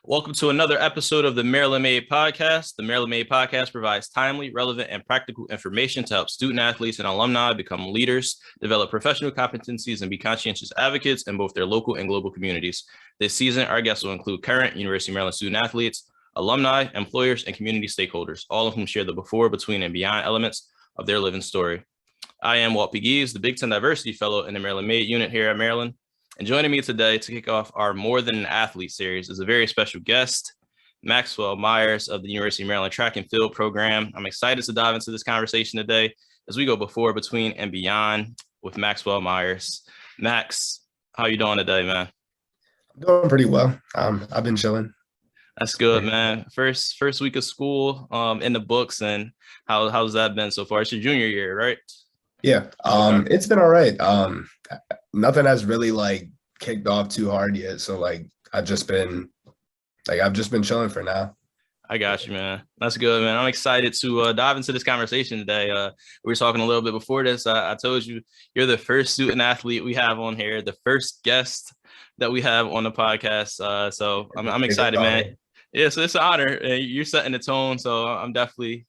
Welcome to another episode of the Maryland Made Podcast. The Maryland Made Podcast provides timely, relevant, and practical information to help student athletes and alumni become leaders, develop professional competencies, and be conscientious advocates in both their local and global communities. This season, our guests will include current University of Maryland student athletes, alumni, employers, and community stakeholders, all of whom share the before, between, and beyond elements of their living story. I am Walt, the Big Ten Diversity Fellow in the Maryland Made unit here at Maryland. And joining me today to kick off our More Than an Athlete series is a very special guest, Maxwell Myers of the University of Maryland Track and Field program. I'm excited to dive into this conversation today as we go before, between, and beyond with Maxwell Myers. Max, how you doing today, man? I'm doing pretty well. I've been chilling. That's good, man. First week of school in the books, and how's that been so far? It's your junior year, right? Yeah, It's been all right. Nothing has really kicked off too hard yet. So I've just been chilling for now. I got you, man. That's good, man. I'm excited to dive into this conversation today. We were talking a little bit before this. I told you you're the first student athlete we have on here, the first guest that we have on the podcast. So I'm excited, man. Yeah, so it's an honor. You're setting the tone. So I'm definitely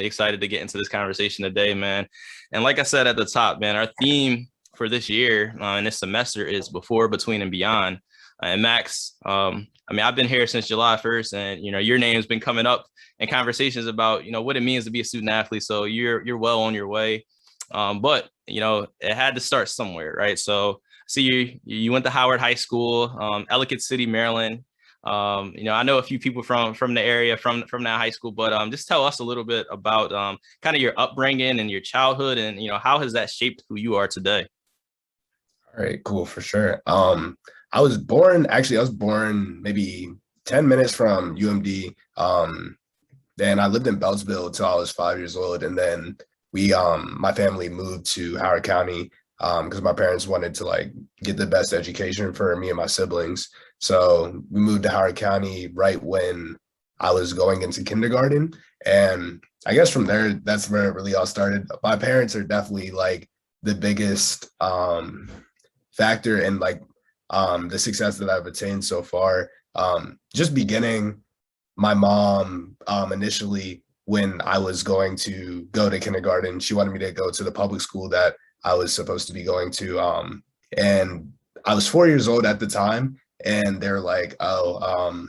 excited to get into this conversation today, man. And like I said at the top, man, our theme for this year and this semester is before, between, and beyond. And Max, I've been here since July 1st, and your name's been coming up in conversations about what it means to be a student athlete. So you're well on your way, but it had to start somewhere, right? So see, you went to Howard High School, Ellicott City, Maryland. I know a few people from the area from that high school, but just tell us a little bit about kind of your upbringing and your childhood, and how has that shaped who you are today? All right, cool, for sure. I was born maybe 10 minutes from UMD. Then I lived in Beltsville until I was 5 years old, and then my family moved to Howard County because my parents wanted to get the best education for me and my siblings. So we moved to Howard County right when I was going into kindergarten. And I guess from there, that's where it really all started. My parents are definitely the biggest factor in the success that I've attained so far. Just beginning, my mom initially, when I was going to go to kindergarten, she wanted me to go to the public school that I was supposed to be going to. And I was 4 years old at the time. And they're like, oh,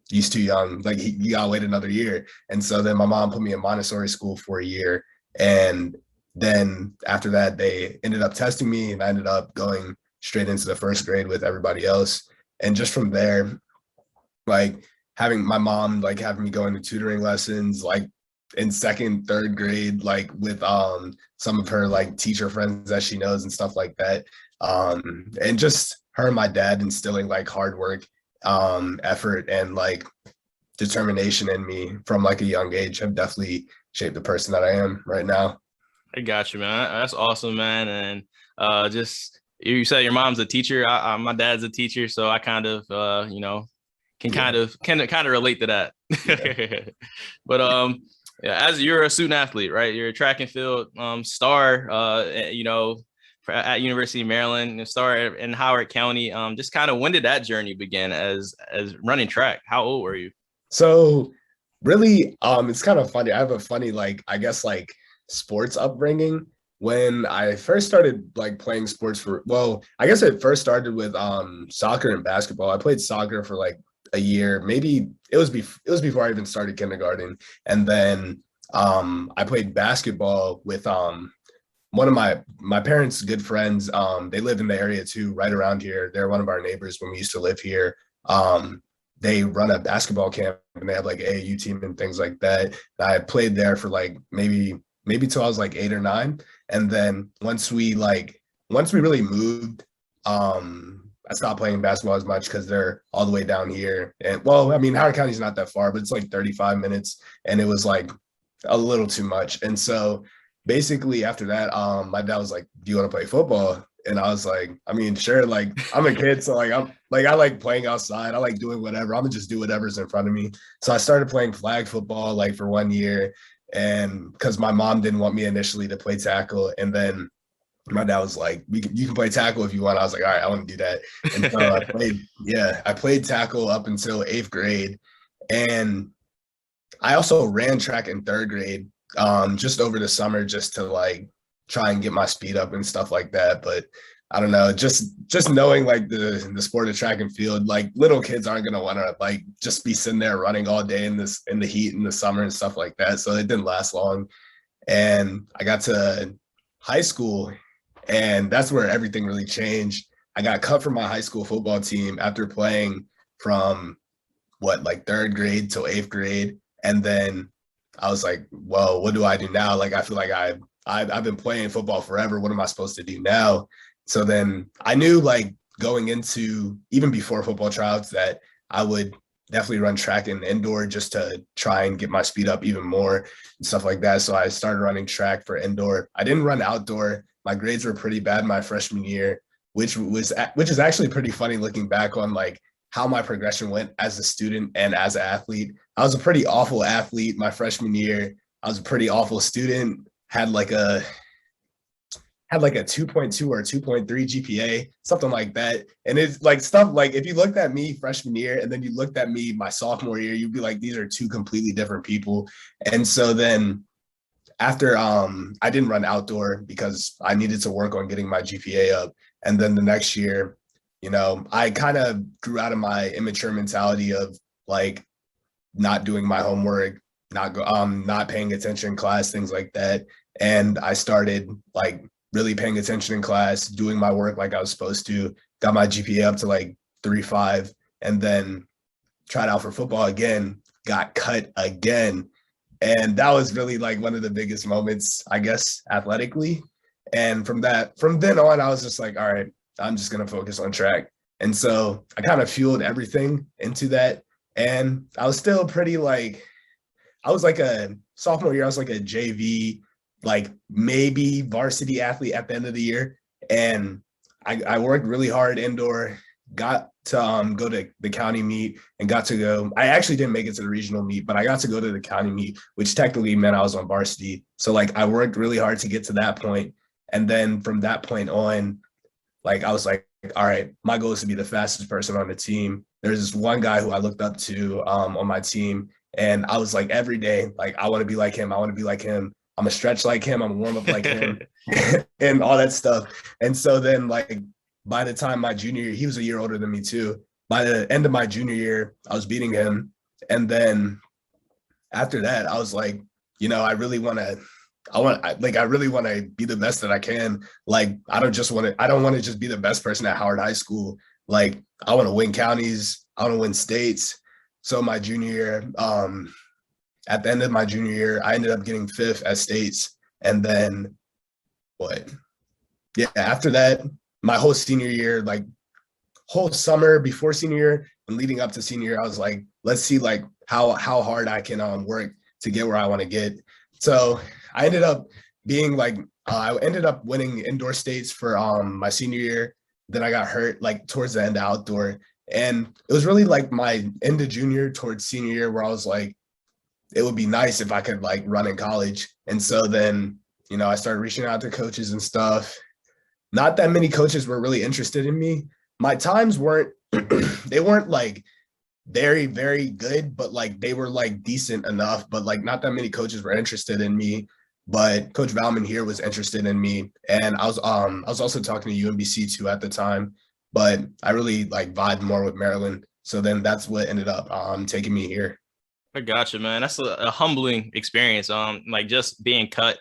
he's too young. You gotta wait another year. And so then my mom put me in Montessori school for a year. And then after that, they ended up testing me, and I ended up going straight into the first grade with everybody else. And just from there, having my mom, having me go into tutoring lessons, in second, third grade, with some of her teacher friends that she knows and stuff like that. And just her and my dad instilling hard work, effort, and determination in me from a young age have definitely shaped the person that I am right now. I got you, man. That's awesome, man. And just you said your mom's a teacher. My dad's a teacher, so I kind of can kind of relate to that. Yeah. But as you're a student athlete, right? You're a track and field star. At University of Maryland, star in Howard County. Just kind of when did that journey begin as running track? How old were you? So really, it's kind of funny. I have a funny, sports upbringing. When I first started playing sports I guess it first started with soccer and basketball. I played soccer for a year, maybe it was before I even started kindergarten. And then I played basketball with one of my parents' good friends. They live in the area too, right around here. They're one of our neighbors when we used to live here. They run a basketball camp, and they have AAU team and things like that. And I played there for maybe till I was 8 or 9. And then once we really moved, I stopped playing basketball as much because they're all the way down here. And Howard County's not that far, but it's 35 minutes, and it was a little too much. And so basically after that, my dad was like, do you want to play football? And I was like, sure. I'm a kid. So I like playing outside. I like doing whatever. I'm gonna just do whatever's in front of me. So I started playing flag football for 1 year. And because my mom didn't want me initially to play tackle. And then my dad was like, you can play tackle if you want. I was like, all right, I want to do that. And so I played tackle up until 8th grade. And I also ran track in 3rd grade, just over the summer, just to like try and get my speed up and stuff like that. But I don't know, just knowing like the sport of track and field, like little kids aren't gonna want to like just be sitting there running all day in the heat in the summer and stuff like that. So it didn't last long. And I got to high school, and that's where everything really changed. I got cut from my high school football team after playing from like 3rd grade till 8th grade. And then I was like, well, what do I do now? Like, I feel like I've been playing football forever. What am I supposed to do now? So then I knew, like, going into even before football tryouts, that I would definitely run track and indoor just to try and get my speed up even more and stuff like that. So I started running track for indoor. I didn't run outdoor. My grades were pretty bad my freshman year, which is actually pretty funny looking back on like how my progression went as a student and as an athlete. I was a pretty awful athlete my freshman year. I was a pretty awful student, had like a 2.2 or 2.3 GPA, something like that. And it's like stuff like, if you looked at me freshman year and then you looked at me my sophomore year, you'd be like, these are two completely different people. And so then after I didn't run outdoor because I needed to work on getting my GPA up. And then the next year, I kind of grew out of my immature mentality of like not doing my homework, not paying attention in class, things like that. And I started like really paying attention in class, doing my work like I was supposed to, got my GPA up to like 3.5, and then tried out for football again, got cut again. And that was really like one of the biggest moments, I guess, athletically. And from then on, I was just like, all right, I'm just going to focus on track. And so I kind of fueled everything into that. And I was still pretty I was like a sophomore year, I was like a JV, like maybe varsity athlete at the end of the year. And I worked really hard indoor, got to go to the county meet and got to go. I actually didn't make it to the regional meet, but I got to go to the county meet, which technically meant I was on varsity. So like I worked really hard to get to that point. And then from that point on, like I was like, all right, my goal is to be the fastest person on the team. There's this one guy who I looked up to on my team. And I was like, every day, like, I want to be like him. I want to be like him. I'm a stretch like him. I'm a warm up like him and all that stuff. And so then like, by the time my junior year, he was a year older than me too. By the end of my junior year, I was beating him. And then after that, I was like, I really want to be the best that I can. Like, I don't want to just be the best person at Howard High School. Like, I want to win counties. I want to win states. So my junior year, at the end of my junior year, I ended up getting 5th at states. And then after that, my whole senior year, like whole summer before senior year and leading up to senior year, I was like, let's see like how hard I can work to get where I want to get. So I ended up being like, I ended up winning indoor states for my senior year. Then I got hurt like towards the end of outdoor. And it was really like my end of junior towards senior year where I was like, it would be nice if I could like run in college. And so then, I started reaching out to coaches and stuff. Not that many coaches were really interested in me. My times weren't, they weren't like very, very good, but like they were like decent enough, but like not that many coaches were interested in me. But Coach Valman here was interested in me. And I was also talking to UMBC too at the time, but I really like vibed more with Maryland. So then that's what ended up taking me here. I gotcha, man. That's a humbling experience. Like just being cut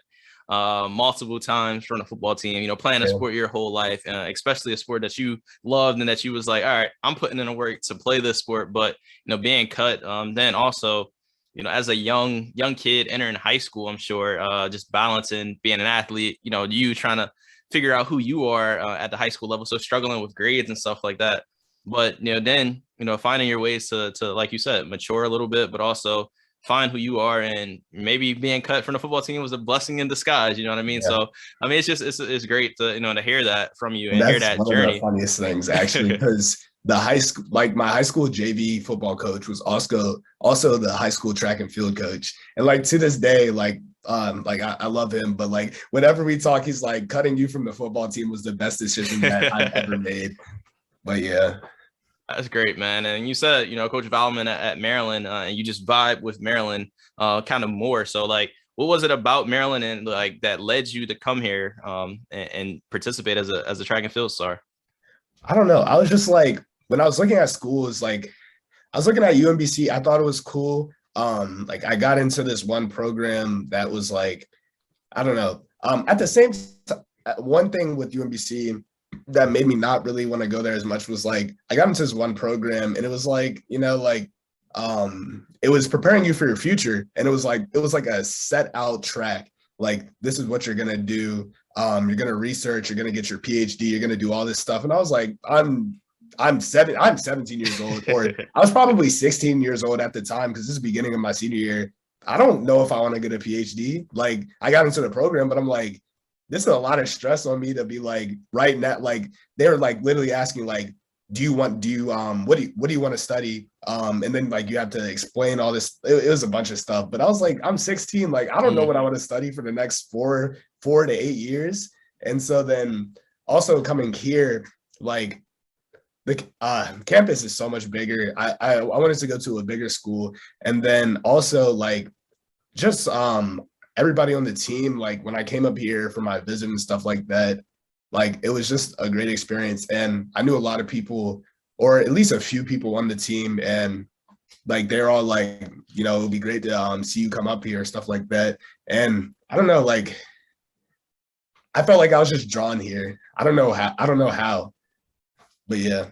multiple times from the football team, playing a sport your whole life, especially a sport that you loved and that you was like, all right, I'm putting in the work to play this sport, but, being cut, then also, as a young kid entering high school, I'm sure just balancing being an athlete, you trying to figure out who you are at the high school level. So struggling with grades and stuff like that. But, then, finding your ways to, like you said, mature a little bit, but also find who you are, and maybe being cut from the football team was a blessing in disguise. You know what I mean? Yeah. So, I mean, it's great to, to hear that from you and hear that one journey. Of the funniest things actually, because the high school, like my high school JV football coach was also the high school track and field coach. And like to this day, like Like I love him, but like whenever we talk, he's like cutting you from the football team was the best decision that I've ever made. But yeah. That's great, man. And you said, Coach Valman at Maryland, and you just vibe with Maryland kind of more. So like, what was it about Maryland and like that led you to come here and participate as a track and field star? I don't know. I was just like, when I was looking at schools, like I was looking at UMBC, I thought it was cool. Like I got into this one program that was like, I don't know. At the same time, one thing with UMBC that made me not really want to go there as much was like, I got into this one program and it was like, it was preparing you for your future. And it was like a set out track. Like, this is what you're going to do. You're going to research, you're going to get your PhD, you're going to do all this stuff. And I was like, I'm 17 years old, or I was probably 16 years old at the time, because this is the beginning of my senior year. I don't know if I want to get a PhD. Like, I got into the program, but I'm like, this is a lot of stress on me to be like, right now, like they're like literally asking like, what do you want to study? And then like, you have to explain all this. It was a bunch of stuff, but I was like, I'm 16. Like, I don't know what I want to study for the next 4 to 8 years. And so then also coming here, like the campus is so much bigger. I wanted to go to a bigger school. And then also like, just everybody on the team, like when I came up here for my visit and stuff like that, like it was just a great experience. And I knew a lot of people, or at least a few people on the team, and like they're all like, it would be great to see you come up here, stuff like that. And I don't know, like I felt like I was just drawn here. I don't know how, but yeah.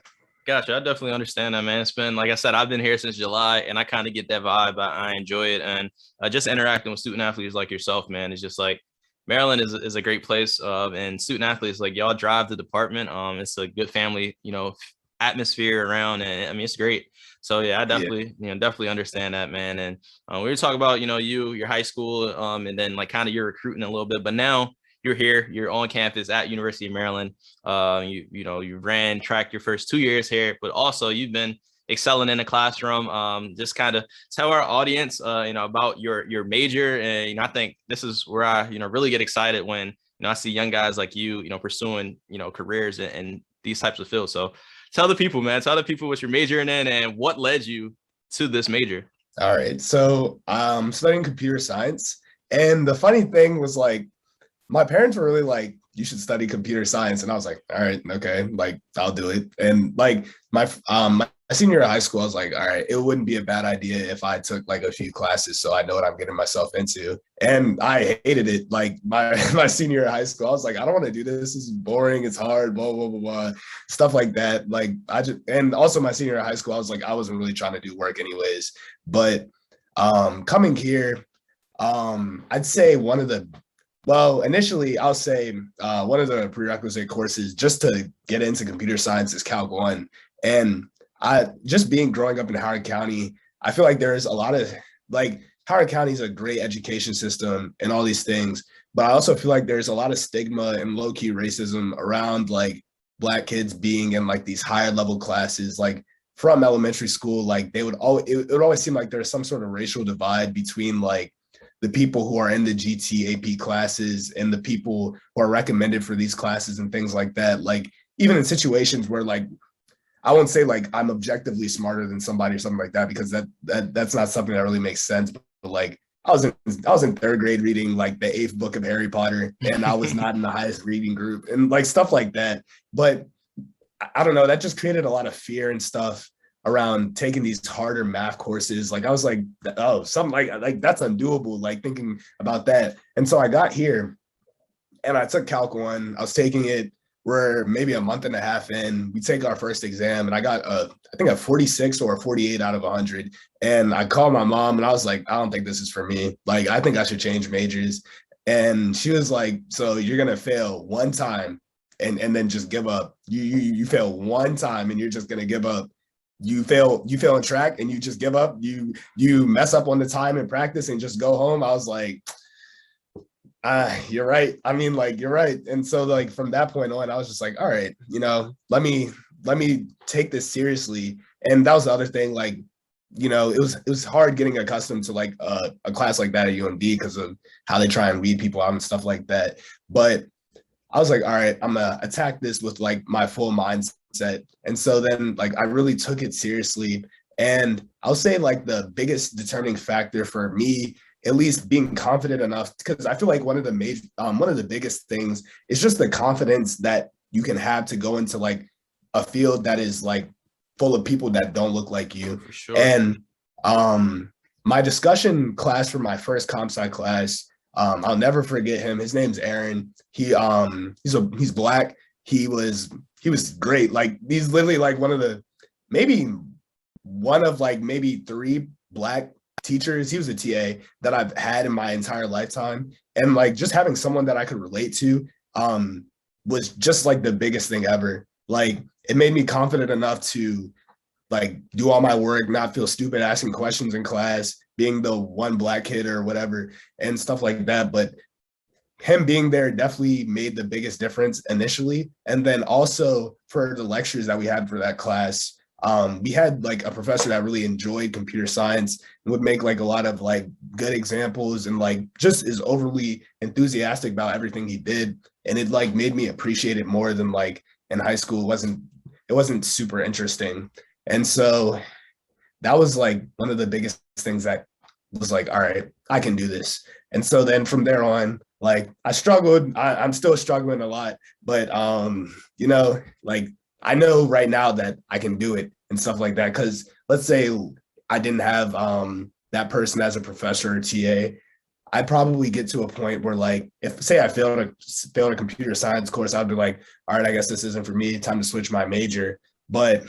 Gotcha. I definitely understand that, man. It's been, like I said, I've been here since July, and I kind of get that vibe. I enjoy it. And just interacting with student athletes like yourself, man, is just like, Maryland is a great place. And student athletes, like, y'all drive the department. It's a good family, atmosphere around. And I mean, it's great. So yeah, I definitely, definitely understand that, man. And we were talking about, your high school, and then like kind of your recruiting a little bit, but now you're here, you're on campus at University of Maryland. You ran track your first 2 years here, but also you've been excelling in the classroom. Just kind of tell our audience, about your major. And, I think this is where I, really get excited when, I see young guys like you, pursuing, careers in these types of fields. So tell the people, man, what you're majoring in and what led you to this major. All right. So I'm studying computer science. And the funny thing was like, my parents were really like, you should study computer science. And I was like, all right, okay, like I'll do it. And like my senior year of high school, I was like, all right, it wouldn't be a bad idea if I took like a few classes so I know what I'm getting myself into. And I hated it. Like my senior year of high school, I was like, I don't want to do this. This is boring. It's hard, blah, blah, blah, blah, stuff like that. Like and also my senior year of high school, I was like, I wasn't really trying to do work anyways. But coming here, I'd say initially, I'll say one of the prerequisite courses just to get into computer science is Calc 1. And growing up in Howard County, I feel like there's a lot of, like, Howard County is a great education system and all these things, but I also feel like there's a lot of stigma and low-key racism around, like, Black kids being in, like, these higher level classes, like, from elementary school. Like, it would always seem like there's some sort of racial divide between, like, the people who are in the GTAP classes and the people who are recommended for these classes and things like that. Like, even in situations where, like, I won't say like I'm objectively smarter than somebody or something like that, because that's not something that really makes sense. But like, I was in third grade reading like the 8th book of Harry Potter, and I was not in the highest reading group and like stuff like that. But I don't know, that just created a lot of fear and stuff around taking these harder math courses. Like I was like, oh, something like that's undoable, like thinking about that. And so I got here and I took Calc 1. I was taking it, we're maybe a month and a half in. We take our first exam and I got I think a 46 or a 48 out of 100. And I called my mom and I was like, I don't think this is for me. Like, I think I should change majors. And she was like, so you're gonna fail one time and then just give up. You fail one time and you're just gonna give up. You fail in track and you just give up. You mess up on the time in practice and just go home. I was like, you're right. I mean, like, you're right. And so like from that point on, I was just like, all right, let me take this seriously. And that was the other thing. Like, it was hard getting accustomed to like a class like that at UMD because of how they try and read people out and stuff like that. But I was like, all right, I'm gonna attack this with like my full mindset. And so then like I really took it seriously. And I'll say like the biggest determining factor for me, at least being confident enough, because I feel like one of the biggest things is just the confidence that you can have to go into like a field that is like full of people that don't look like you. For sure. And my discussion class for my first comp sci class, I'll never forget him. His name's Aaron. He's Black. He was great. Like he's literally like one of maybe 3 Black teachers. He was a TA that I've had in my entire lifetime. And like just having someone that I could relate to was just like the biggest thing ever. Like it made me confident enough to like do all my work, not feel stupid asking questions in class, being the one Black kid or whatever and stuff like that. But him being there definitely made the biggest difference initially. And then also for the lectures that we had for that class, we had like a professor that really enjoyed computer science and would make like a lot of like good examples and like just is overly enthusiastic about everything he did. And it like made me appreciate it more than like in high school. It wasn't super interesting. And so that was like one of the biggest things that was like, all right, I can do this. And so then from there on, like I struggled, I'm still struggling a lot, but like I know right now that I can do it and stuff like that. Cause let's say I didn't have that person as a professor or TA, I'd probably get to a point where like, if say I failed a computer science course, I'd be like, all right, I guess this isn't for me, time to switch my major. But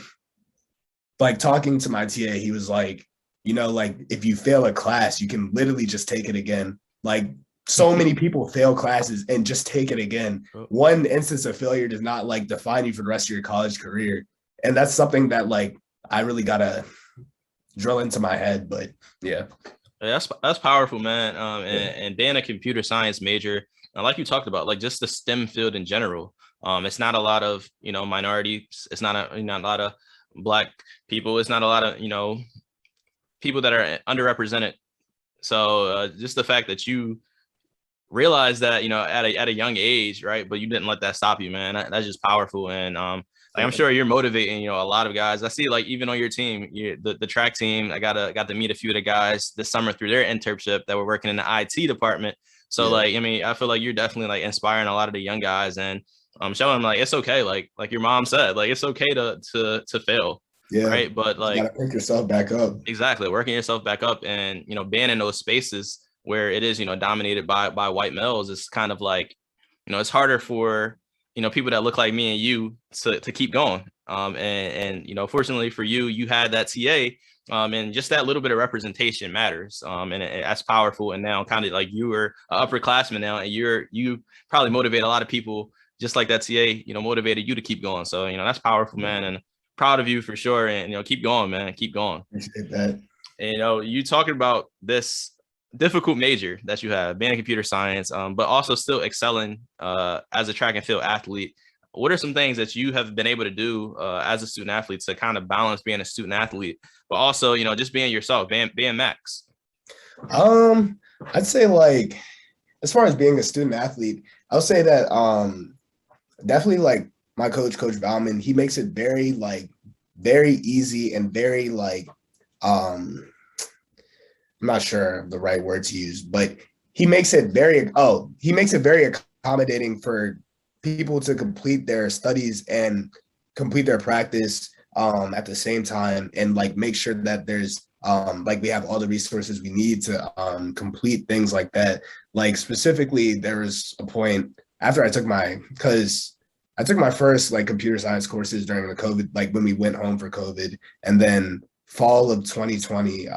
like talking to my TA, he was like, like if you fail a class, you can literally just take it again. Like so many people fail classes and just take it again. One instance of failure does not like define you for the rest of your college career. And that's something that like I really gotta drill into my head. But yeah. That's powerful, man. And being a computer science major, like you talked about, like just the STEM field in general. It's not a lot of minorities. It's not a lot of Black people. It's not a lot of people that are underrepresented. So just the fact that you realize that at a young age, right? But you didn't let that stop you, man. That's just powerful. And like, I'm sure you're motivating a lot of guys. I see like even on your team, the track team, I got to meet a few of the guys this summer through their internship that were working in the IT department. So like, I mean, I feel like you're definitely like inspiring a lot of the young guys and showing them like it's okay, like your mom said, like it's okay to fail. Yeah. Right. But like you gotta pick yourself back up. Exactly. Working yourself back up and being in those spaces where it is, dominated by white males is kind of like, it's harder for, people that look like me and you to keep going. And fortunately for you, you had that TA and just that little bit of representation matters. And that's powerful. And now kind of like you were an upperclassman now and you probably motivate a lot of people just like that TA, motivated you to keep going. So, that's powerful, man. And proud of you for sure. And, keep going, man, keep going. Appreciate that. And, you talking about this difficult major that you have, being in computer science, but also still excelling as a track and field athlete. What are some things that you have been able to do as a student athlete to kind of balance being a student athlete, but also, just being yourself, being Max? I'd say like, as far as being a student athlete, I would say that definitely like my coach Bauman, he makes it very easy and very like, I'm not sure the right word to use, but he makes it very accommodating for people to complete their studies and complete their practice at the same time and like make sure that there's like we have all the resources we need to complete things like that. Like specifically, there was a point after I took my first like computer science courses during the COVID, like when we went home for COVID, and then fall of 2020,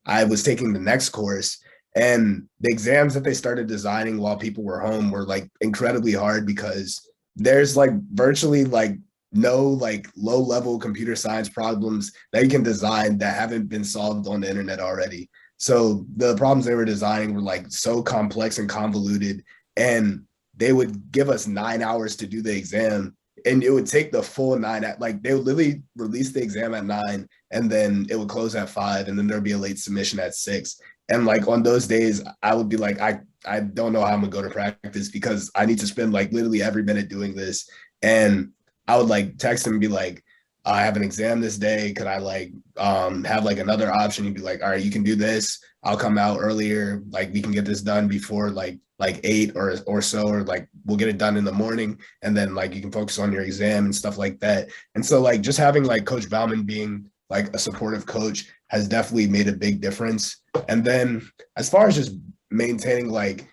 I was taking the next course, and the exams that they started designing while people were home were like incredibly hard because there's like virtually like no like low level computer science problems that you can design that haven't been solved on the internet already. So the problems they were designing were like so complex and convoluted, and they would give us 9 hours to do the exam and it would take the full 9 at like they would literally release the exam at 9 and then it would close at 5 and then there'd be a late submission at 6. And like on those days, I would be like, I don't know how I'm gonna go to practice because I need to spend like literally every minute doing this. And I would like text him and be like, I have an exam this day. Could I like have like another option? He'd be like, all right, you can do this. I'll come out earlier. Like we can get this done before like 8 or so, or like we'll get it done in the morning. And then like you can focus on your exam and stuff like that. And so like just having like Coach Bauman being like a supportive coach has definitely made a big difference. And then as far as just maintaining like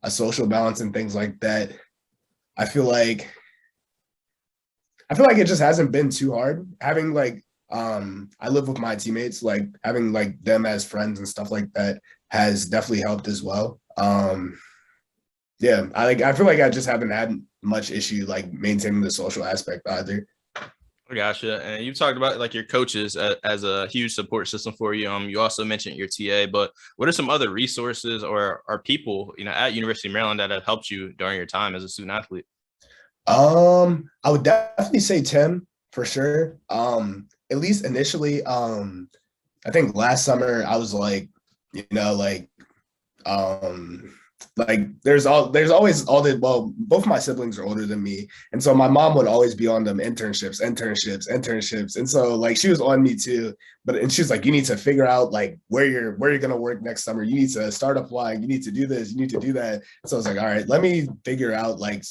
a social balance and things like that, I feel like it just hasn't been too hard. Having like I live with my teammates, like having like them as friends and stuff like that has definitely helped as well. Yeah, I feel like I just haven't had much issue like maintaining the social aspect either. I gotcha. And you talked about like your coaches as a huge support system for you. You also mentioned your TA, but what are some other resources or people, at University of Maryland that have helped you during your time as a student athlete? I would definitely say Tim for sure. At least initially, I think last summer I was like, there's always all the, well, both my siblings are older than me. And so my mom would always be on them internships. And so like, she was on me too, and she was like, you need to figure out like where you're going to work next summer. You need to start applying. You need to do this. You need to do that. So I was like, all right, let me figure out like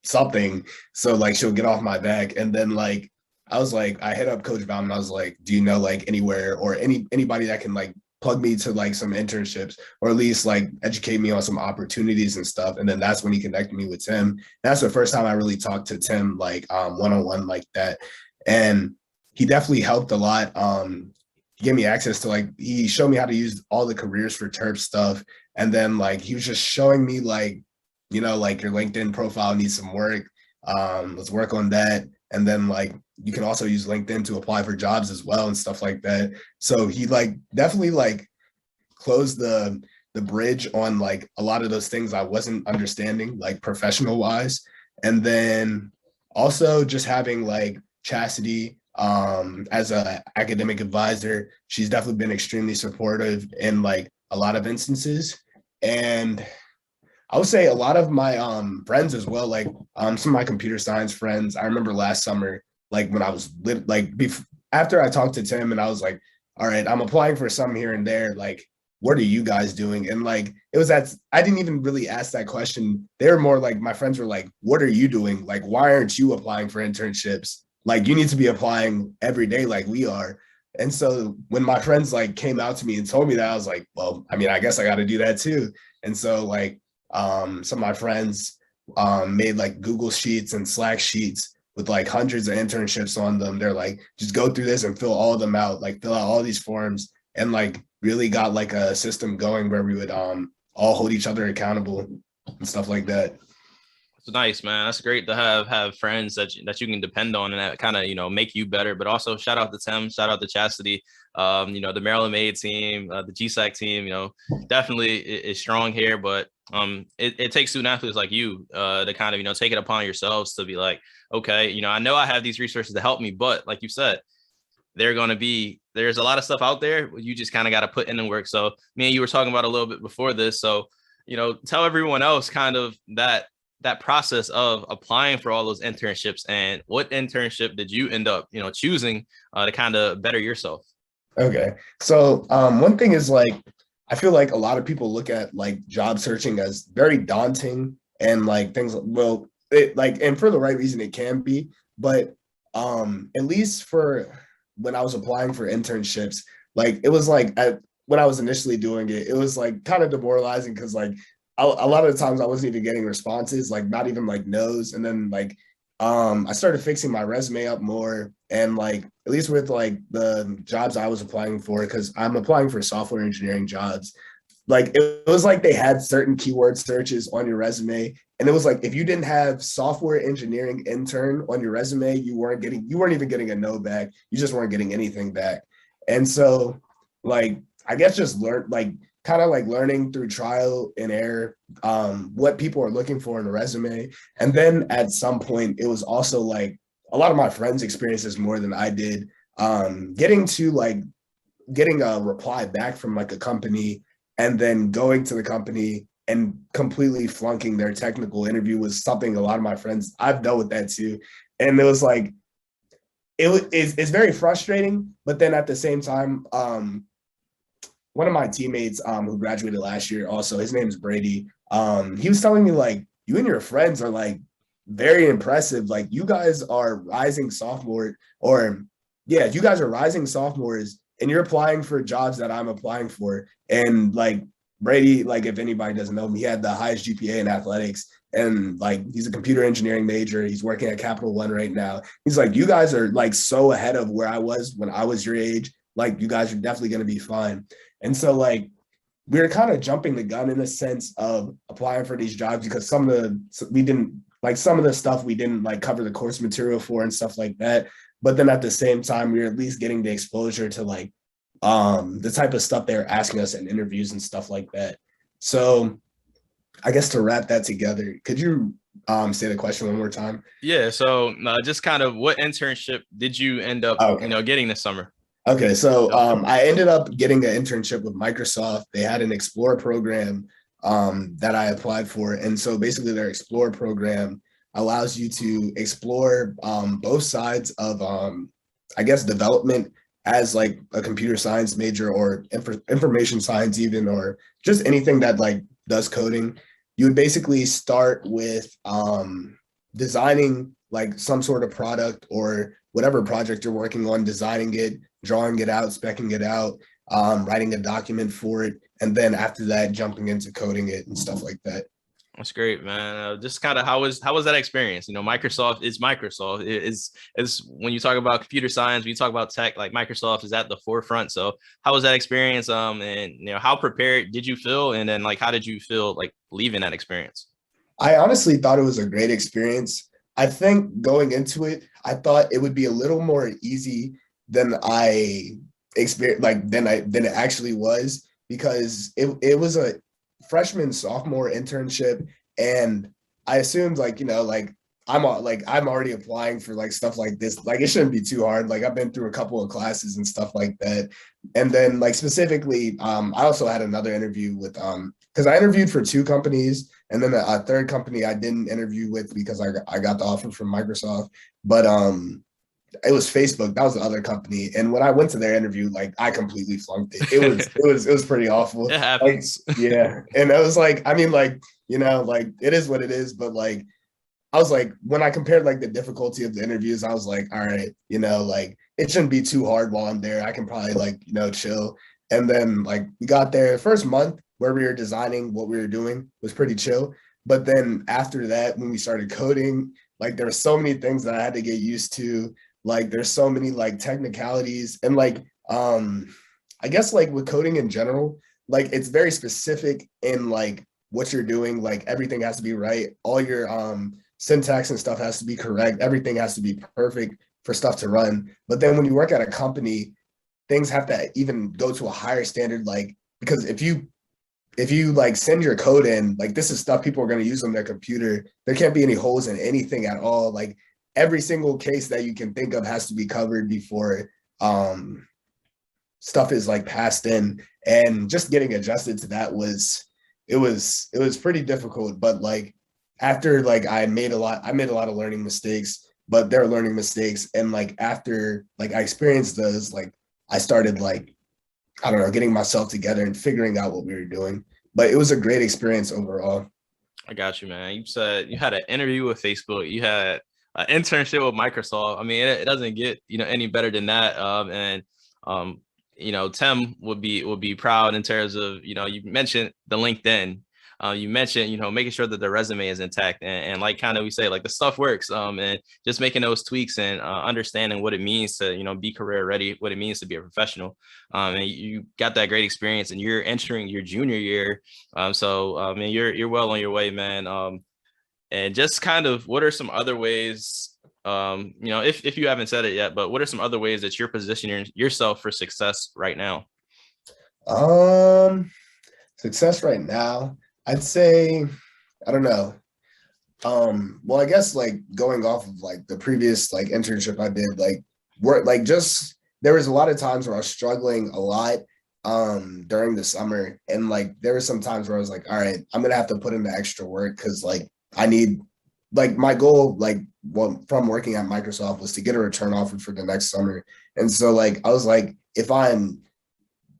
something. So like, she'll get off my back. And then like, I was like, I hit up Coach Bauman. I was like, do you know like anywhere or anybody that can like plug me to like some internships or at least like educate me on some opportunities and stuff. And then that's when he connected me with Tim. That's the first time I really talked to Tim like one-on-one like that. And he definitely helped a lot. He gave me access to like, he showed me how to use all the careers for Terp stuff. And then like, he was just showing me like, like your LinkedIn profile needs some work. Let's work on that. And then like, you can also use LinkedIn to apply for jobs as well and stuff like that. So he like definitely like closed the bridge on like a lot of those things I wasn't understanding like professional wise. And then also just having like Chastity as a academic advisor, she's definitely been extremely supportive in like a lot of instances. And I would say a lot of my friends as well, like some of my computer science friends. I remember last summer, like when I was after I talked to Tim and I was like, all right, I'm applying for some here and there. Like, what are you guys doing? And like, it was that I didn't even really ask that question. They were more like, my friends were like, what are you doing? Like, why aren't you applying for internships? Like, you need to be applying every day like we are. And so when my friends like came out to me and told me that, I was like, well, I mean, I guess I got to do that too. And so like, some of my friends made like Google Sheets and Slack sheets with like hundreds of internships on them. They're like, just go through this and fill all of them out, like fill out all these forms, and like really got like a system going where we would all hold each other accountable and stuff like that. It's nice, man. That's great to have friends that you can depend on and that kind of, make you better. But also shout out to Tim, shout out to Chastity, the Maryland Made team, the GSAC team, definitely is strong here. But it takes student athletes like you to kind of, take it upon yourselves to be like, okay, I know I have these resources to help me, but like you said, there's a lot of stuff out there. You just kind of got to put in the work. So me and you were talking about a little bit before this. So, tell everyone else kind of that process of applying for all those internships and what internship did you end up, choosing to kind of better yourself? Okay. So one thing is like, I feel like a lot of people look at like job searching as very daunting and like things, well, and for the right reason it can be, but at least for when I was applying for internships, like it was like when I was initially doing it, it was like kind of demoralizing because like a lot of the times I wasn't even getting responses, like not even like no's. And then like I started fixing my resume up more, and like at least with like the jobs I was applying for, because I'm applying for software engineering jobs, like it was like they had certain keyword searches on your resume, and it was like if you didn't have software engineering intern on your resume, you weren't even getting a no back. You just weren't getting anything back. And so like I guess just learn like kind of like learning through trial and error, what people are looking for in a resume. And then at some point, it was also like a lot of my friends experienced this more than I did. Getting a reply back from like a company and then going to the company and completely flunking their technical interview was something a lot of my friends, I've dealt with that too. And it was like, it's very frustrating, but then at the same time, one of my teammates who graduated last year, also his name is Brady. He was telling me like, you and your friends are like very impressive. Like you guys are rising sophomore, or yeah, you guys are rising sophomores, and you're applying for jobs that I'm applying for. And like Brady, like if anybody doesn't know him, he had the highest GPA in athletics, and like he's a computer engineering major. He's working at Capital One right now. He's like, you guys are like so ahead of where I was when I was your age. Like you guys are definitely going to be fine. And so like we were kind of jumping the gun in a sense of applying for these jobs because some of the stuff we didn't like cover the course material for and stuff like that. But then at the same time, we were at least getting the exposure to like the type of stuff they're asking us in interviews and stuff like that. So I guess to wrap that together, could you say the question one more time? Yeah. So just kind of what internship did you end up, getting this summer? Okay, so I ended up getting an internship with Microsoft. They had an Explore program that I applied for. And so basically their Explore program allows you to explore both sides of, I guess, development as like a computer science major or information science even, or just anything that like does coding. You would basically start with designing like some sort of product or whatever project you're working on, designing it, drawing it out, speccing it out, writing a document for it, and then after that, jumping into coding it and stuff like that. That's great, man. Just kind of how was that experience? Microsoft is Microsoft. Is when you talk about computer science, when you talk about tech, like Microsoft is at the forefront. So how was that experience? And how prepared did you feel? And then like how did you feel like leaving that experience? I honestly thought it was a great experience. I think going into it, I thought it would be a little more easy than I experienced, like than it actually was, because it was a freshman sophomore internship, and I assumed like I'm already applying for like stuff like this, like it shouldn't be too hard. Like I've been through a couple of classes and stuff like that, and then like specifically, I also had another interview with because I interviewed for two companies, and then a third company I didn't interview with because I got the offer from Microsoft, but it was Facebook. That was the other company. And when I went to their interview, like I completely flunked it. It was pretty awful. It happens. Like, yeah. And I was like, I mean, like, like it is what it is. But like, I was like, when I compared like the difficulty of the interviews, I was like, all right, like it shouldn't be too hard while I'm there. I can probably like, chill. And then like we got there the first month where we were designing what we were doing was pretty chill. But then after that, when we started coding, like there were so many things that I had to get used to. Like there's so many like technicalities, and like I guess like with coding in general, like it's very specific in like what you're doing. Like everything has to be right. All your syntax and stuff has to be correct. Everything has to be perfect for stuff to run. But then when you work at a company, things have to even go to a higher standard, like because if you like send your code in, like this is stuff people are going to use on their computer, there can't be any holes in anything at all. Like every single case that you can think of has to be covered before stuff is like passed in. And just getting adjusted to that was pretty difficult. But like after like I made a lot of learning mistakes, but they're learning mistakes. And like after like I experienced those, like I started like, I don't know, getting myself together and figuring out what we were doing. But it was a great experience overall. I got you, man. You said you had an interview with Facebook. You had an internship with Microsoft. I mean, it doesn't get any better than that. Tim would be proud in terms of you mentioned the LinkedIn. You mentioned making sure that the resume is intact, and like kind of we say like the stuff works. And just making those tweaks and understanding what it means to be career ready, what it means to be a professional. And you got that great experience, and you're entering your junior year. So you're well on your way, man. And just kind of what are some other ways, if you haven't said it yet, but what are some other ways that you're positioning yourself for success right now? Success right now, I'd say, I don't know. Well, I guess like going off of like the previous like internship I did, like work, like just there was a lot of times where I was struggling a lot during the summer. And like there were some times where I was like, all right, I'm gonna have to put in the extra work because like I need like my goal, like well, from working at Microsoft was to get a return offer for the next summer. And so like I was like, if I'm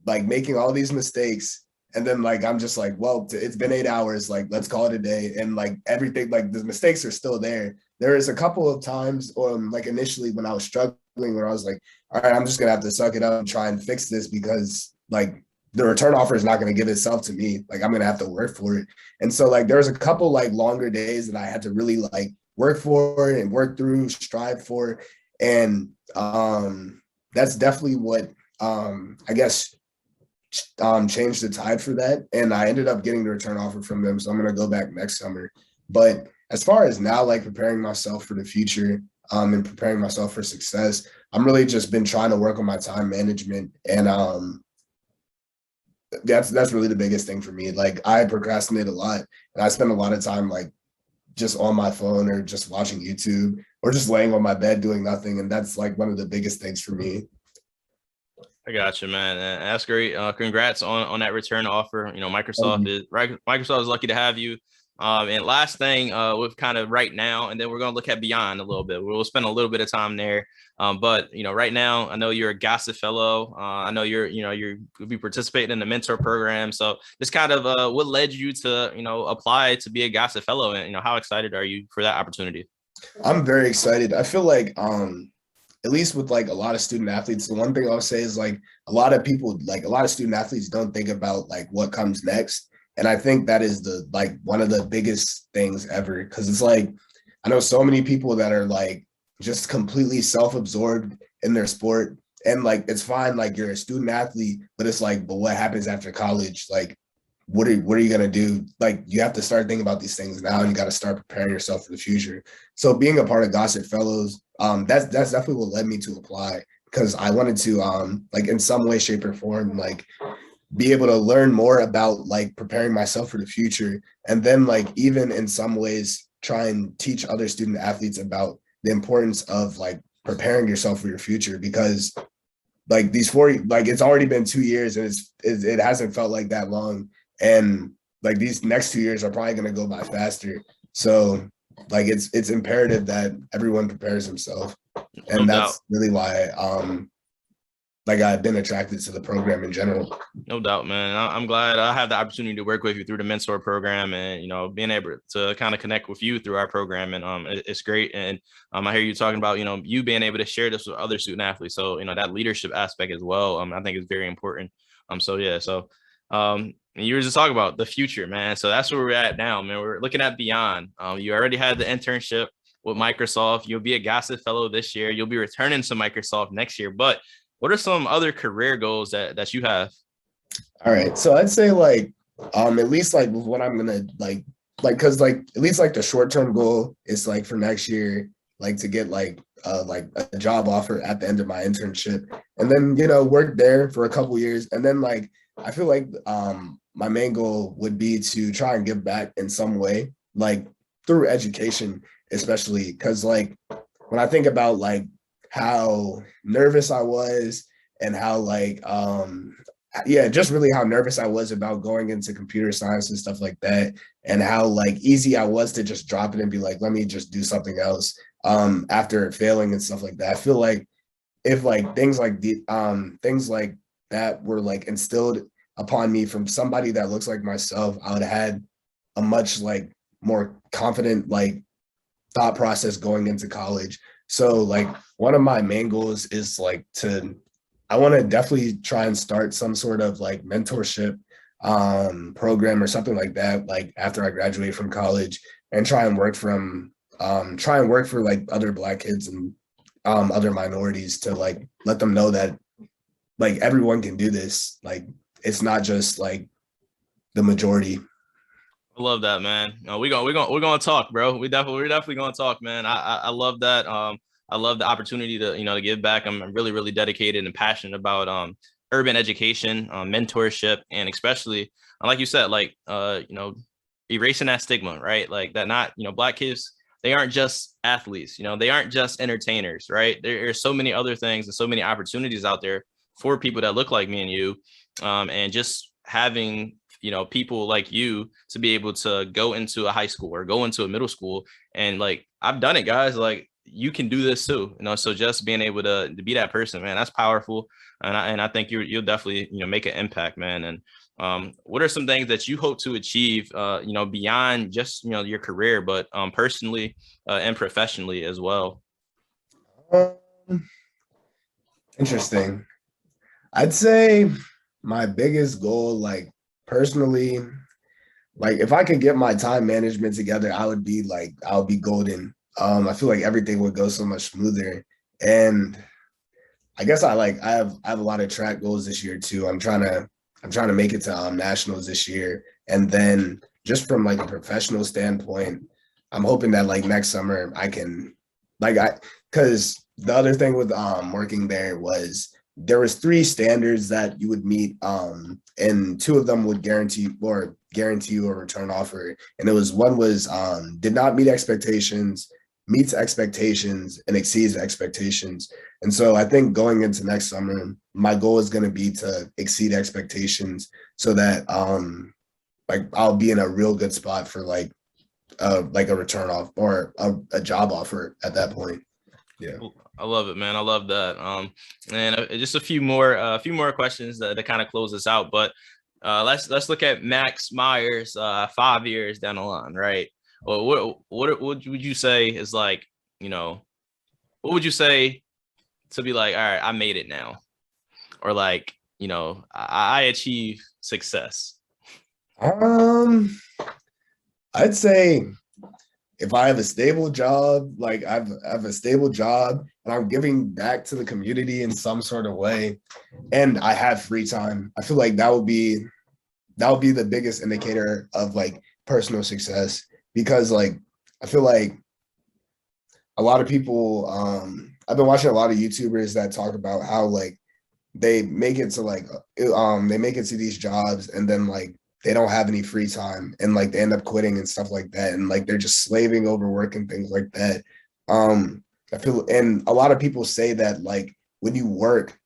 like making all these mistakes and then like I'm just like, well, it's been 8 hours, like let's call it a day. And like everything, like the mistakes are still there. There is a couple of times like initially when I was struggling where I was like, all right, I'm just gonna have to suck it up and try and fix this because like the return offer is not going to give itself to me. Like I'm going to have to work for it. And so like there was a couple like longer days that I had to really like work for and work through, strive for. And that's definitely what I guess changed the tide for that. And I ended up getting the return offer from them. So I'm going to go back next summer. But as far as now, like preparing myself for the future and preparing myself for success, I'm really just been trying to work on my time management. And that's really the biggest thing for me. Like I procrastinate a lot and I spend a lot of time like just on my phone or just watching YouTube or just laying on my bed doing nothing. And that's like one of the biggest things for me. I got you, man. That's great. Congrats on that return offer. Microsoft is lucky to have you. And last thing, with kind of right now, and then we're going to look at beyond a little bit. We'll spend a little bit of time there. But right now, I know you're a Gossett Fellow. I know you'll be participating in the mentor program. So just kind of what led you to apply to be a Gossett Fellow, and how excited are you for that opportunity? I'm very excited. I feel like at least with like a lot of student athletes, the one thing I'll say is like a lot of people, like a lot of student athletes don't think about like what comes next. And I think that is like one of the biggest things ever. Cause it's like, I know so many people that are like just completely self-absorbed in their sport. And like, it's fine. Like you're a student athlete, but it's like, but what happens after college? Like, what are you going to do? Like, you have to start thinking about these things now and you got to start preparing yourself for the future. So being a part of Gossett Fellows, that's definitely what led me to apply because I wanted to, like in some way, shape or form, like be able to learn more about like preparing myself for the future. And then like, even in some ways, try and teach other student athletes about the importance of like preparing yourself for your future because like it's already been 2 years and it hasn't felt like that long. And like these next 2 years are probably going to go by faster. So like it's imperative that everyone prepares himself. And that's really why like I've been attracted to the program in general. No doubt, man. I'm glad I have the opportunity to work with you through the mentor program and, being able to kind of connect with you through our program. And it's great. And I hear you talking about, you being able to share this with other student athletes. So, that leadership aspect as well, I think is very important. So, yeah. So and you were just talking about the future, man. So that's where we're at now, man. We're looking at beyond. You already had the internship with Microsoft. You'll be a Gossett Fellow this year. You'll be returning to Microsoft next year. But what are some other career goals that you have? All right. So I'd say like, at least like with what I'm going to cause like, at least like the short-term goal is like for next year, like to get like a job offer at the end of my internship and then, work there for a couple years. And then like, I feel like my main goal would be to try and give back in some way, like through education, especially because like when I think about like how nervous I was and how like just really how nervous I was about going into computer science and stuff like that and how like easy I was to just drop it and be like, let me just do something else after failing and stuff like that. I feel like if like things like that were like instilled upon me from somebody that looks like myself, I would have had a much like more confident like thought process going into college. So like one of my main goals is like I want to definitely try and start some sort of like mentorship program or something like that, like after I graduate from college and try and work for like other Black kids and other minorities to like let them know that like everyone can do this. Like it's not just like the majority. I love that, man. We're gonna talk, bro. We're definitely gonna talk, man. I love that. I love the opportunity to to give back. I'm really dedicated and passionate about urban education, mentorship, and especially, like you said, like, erasing that stigma, right? Like that, not, Black kids, they aren't just athletes, they aren't just entertainers, right? There are so many other things and so many opportunities out there for people that look like me and you. And just having, people like you to be able to go into a high school or go into a middle school. And like, I've done it, guys, like you can do this too, so just being able to be that person, man, that's powerful. And I think you'll definitely, make an impact, man. And what are some things that you hope to achieve, beyond just, your career, but personally and professionally as well? Um, Interesting. I'd say my biggest goal, like personally, like if I could get my time management together, I would be golden. I feel like everything would go so much smoother. And I guess I have a lot of track goals this year too. I'm trying to make it to nationals this year. And then just from like a professional standpoint, I'm hoping that like next summer I can because the other thing with working there was three standards that you would meet, and two of them would guarantee you a return offer. And it was one was did not meet expectations, meets expectations, and exceeds expectations. And so I think going into next summer, my goal is going to be to exceed expectations so that like I'll be in a real good spot for like a return off or a job offer at that point. Yeah. I love it, man. I love that. And just a few more questions to kind of close this out. But let's look at Max Myers 5 years down the line, right? Well, what would you say is like, what would you say to be like, all right, I made it now, or like, I achieve success? I'd say if I have a stable job, like I have a stable job and I'm giving back to the community in some sort of way, and I have free time, I feel like that would be the biggest indicator of like personal success. Because like I feel like a lot of people, I've been watching a lot of YouTubers that talk about how like they make it to these jobs and then like they don't have any free time and like they end up quitting and stuff like that, and like they're just slaving over work and things like that. I feel, and a lot of people say that like when you work,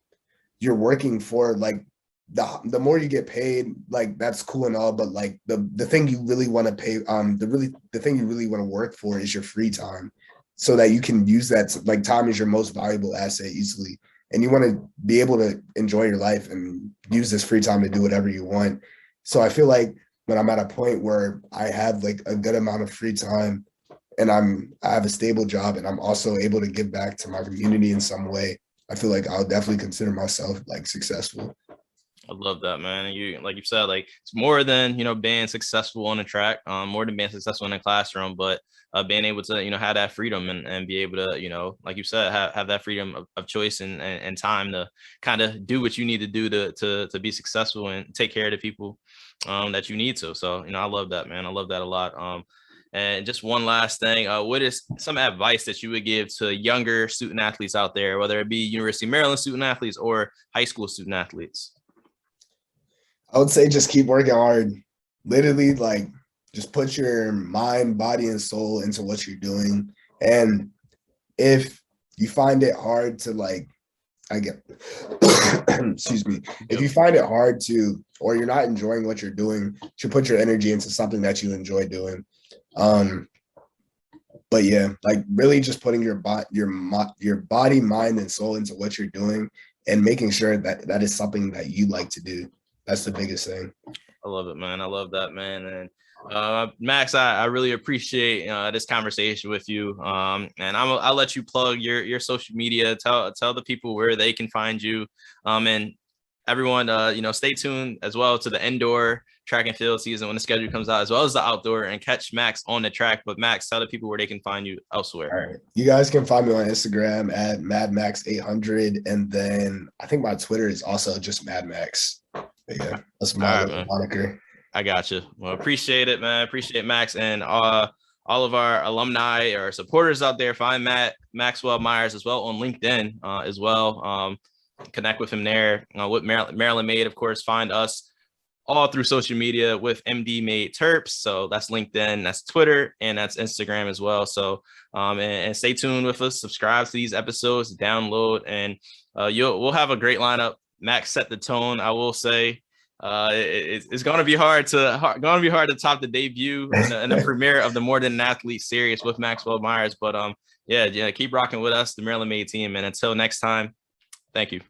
you're working for like the more you get paid, like that's cool and all, but like the thing you really want to pay, the thing you really want to work for is your free time, so that you can use that like time is your most valuable asset easily, and you want to be able to enjoy your life and use this free time to do whatever you want. So I feel like when I'm at a point where I have like a good amount of free time and I have a stable job and I'm also able to give back to my community in some way, I feel like I'll definitely consider myself like successful. I love that, man. And you, like you said, like it's more than, being successful on the track, more than being successful in the classroom, but being able to, have that freedom and be able to, like you said, have that freedom of choice and time to kind of do what you need to do to be successful and take care of the people that you need to. So, I love that, man. I love that a lot. And just one last thing, what is some advice that you would give to younger student athletes out there, whether it be University of Maryland student athletes or high school student athletes? I would say just keep working hard. Literally, like just put your mind, body, and soul into what you're doing. And if you find it hard to like, excuse me, if you find it hard to, or you're not enjoying what you're doing, you should put your energy into something that you enjoy doing. But yeah, like really just putting your body, mind, and soul into what you're doing and making sure that that is something that you like to do. That's the biggest thing. I love it, man. I love that, man. And Max, I really appreciate this conversation with you. And I'll let you plug your social media. Tell the people where they can find you. And everyone, stay tuned as well to the indoor track and field season when the schedule comes out, as well as the outdoor, and catch Max on the track. But Max, tell the people where they can find you elsewhere. All right. You guys can find me on Instagram at MadMax800. And then I think my Twitter is also just MadMax. But yeah, that's my moniker. I got you. Well, appreciate it, man. Appreciate Max, and all of our alumni or supporters out there. Find Maxwell Myers as well on LinkedIn as well. connect with him there. With Maryland Made, of course, find us all through social media with MD Made Terps. So that's LinkedIn, that's Twitter, and that's Instagram as well. So and stay tuned with us. Subscribe to these episodes, download, and we'll have a great lineup. Max set the tone. I will say it's going to be hard to top the debut and the premiere of the More Than an Athlete series with Maxwell Myers. But yeah, keep rocking with us, the Maryland Made team. And until next time, thank you.